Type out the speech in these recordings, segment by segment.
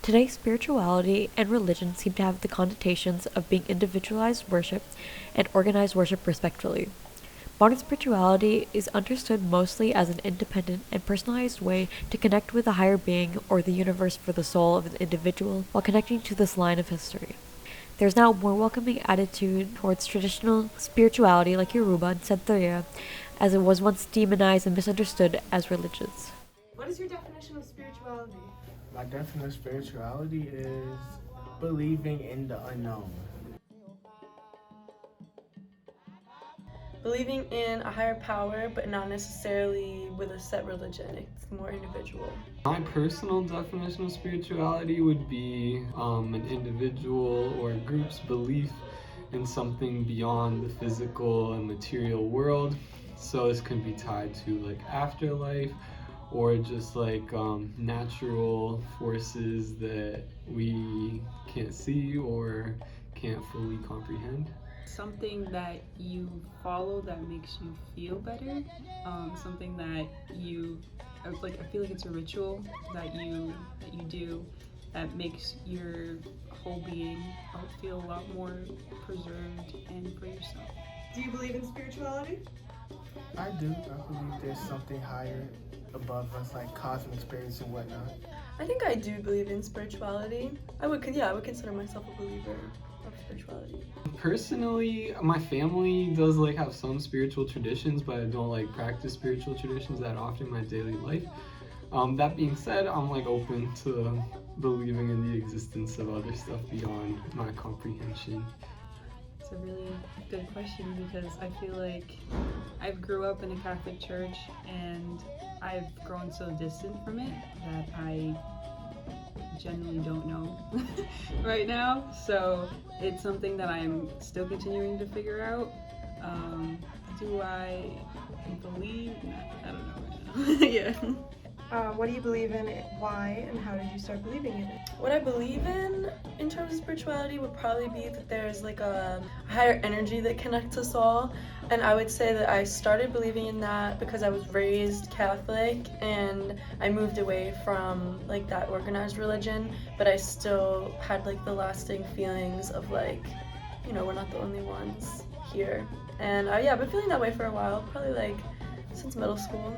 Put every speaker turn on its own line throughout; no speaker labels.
Today, spirituality and religion seem to have the connotations of being individualized worship and organized worship respectively. Modern spirituality is understood mostly as an independent and personalized way to connect with a higher being or the universe for the soul of an individual while connecting to this line of history. There's now a more welcoming attitude towards traditional spirituality like Yoruba and Santeria, as it was once demonized and misunderstood as religions.
What is your definition of spirituality?
My definition of spirituality is believing in the unknown.
Believing in a higher power, but not necessarily with a set religion. It's more individual.
My personal definition of spirituality would be an individual or a group's belief in something beyond the physical and material world. So this could be tied to like afterlife or just like natural forces that we can't see or can't fully comprehend.
Something that you follow that makes you feel better, something that you like. I feel like it's a ritual that you do that makes your whole being feel a lot more preserved and for yourself.
Do you believe in spirituality?
I do. I believe there's something higher above us, like cosmic spirits and whatnot.
I think I do believe in spirituality. I would consider myself a believer of spirituality.
Personally, my family does like have some spiritual traditions, but I don't like practice spiritual traditions that often in my daily life. That being said, I'm like open to believing in the existence of other stuff beyond my comprehension.
It's a really good question because I feel like I grew up in a Catholic church and I've grown so distant from it that I genuinely don't know right now. So it's something that I'm still continuing to figure out. Do I believe? I don't know right now. Yeah.
What do you believe in, why, and how did you start believing in it?
What I believe in terms of spirituality would probably be that there's like a higher energy that connects us all. And I would say that I started believing in that because I was raised Catholic and I moved away from like that organized religion, but I still had like the lasting feelings of like, you know, we're not the only ones here. And I've been feeling that way for a while, probably like since middle school.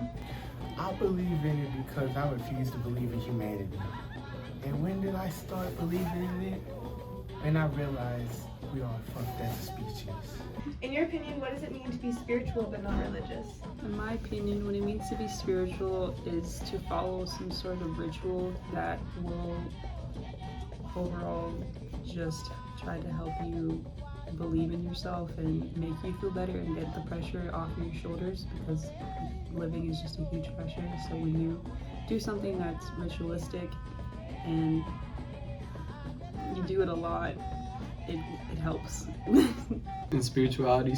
I believe in it because I refuse to believe in humanity. And when did I start believing in it? And I realized we are fucked as a species.
In your opinion, what does it mean to be spiritual but not religious?
In my opinion, what it means to be spiritual is to follow some sort of ritual that will overall just try to help you believe in yourself and make you feel better and get the pressure off your shoulders, because living is just a huge pressure. So when you do something that's ritualistic and you do it a lot, it helps.
In spirituality,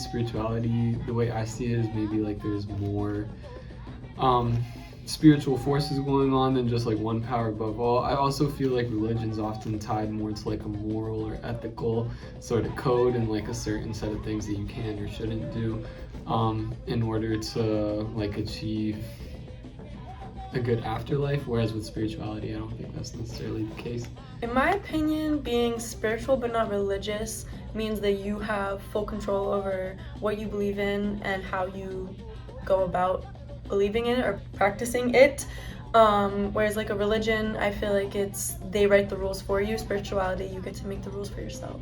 the way I see it is maybe like there's more spiritual forces going on than just like one power above all. I also feel like religion's often tied more to like a moral or ethical sort of code and like a certain set of things that you can or shouldn't do in order to like achieve a good afterlife, whereas with spirituality I don't think that's necessarily the case.
In my opinion, being spiritual but not religious means that you have full control over what you believe in and how you go about believing in it or practicing it. Whereas like a religion, I feel like they write the rules for you. Spirituality, you get to make the rules for yourself.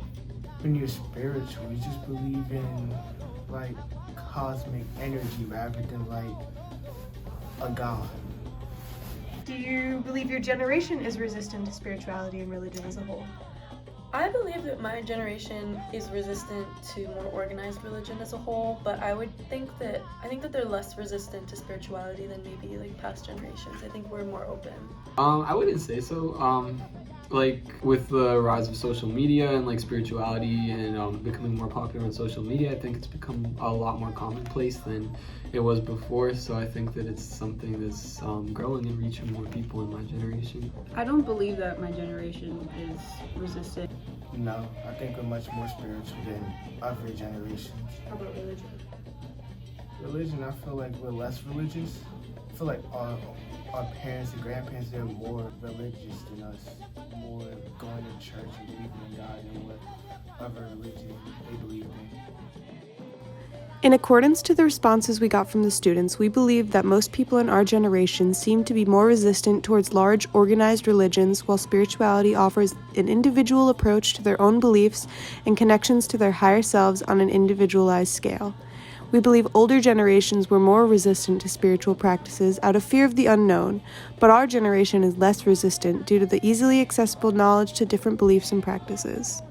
When you're spiritual, you just believe in like cosmic energy rather than like a god.
Do you believe your generation is resistant to spirituality and religion as a whole?
I believe that my generation is resistant to more organized religion as a whole, but I think that they're less resistant to spirituality than maybe like past generations. I think we're more open.
I wouldn't say so. Like with the rise of social media and like spirituality and becoming more popular on social media, I think it's become a lot more commonplace than it was before. So I think that it's something that's growing and reaching more people in my generation.
I don't believe that my generation is resistant.
No, I think we're much more spiritual than other generations.
How about religion?
Religion, I feel like we're less religious. I feel like our parents and grandparents, they're more religious than us, more going to church and believing in God and what other religion they believe in.
In accordance to the responses we got from the students, we believe that most people in our generation seem to be more resistant towards large, organized religions, while spirituality offers an individual approach to their own beliefs and connections to their higher selves on an individualized scale. We believe older generations were more resistant to spiritual practices out of fear of the unknown, but our generation is less resistant due to the easily accessible knowledge to different beliefs and practices.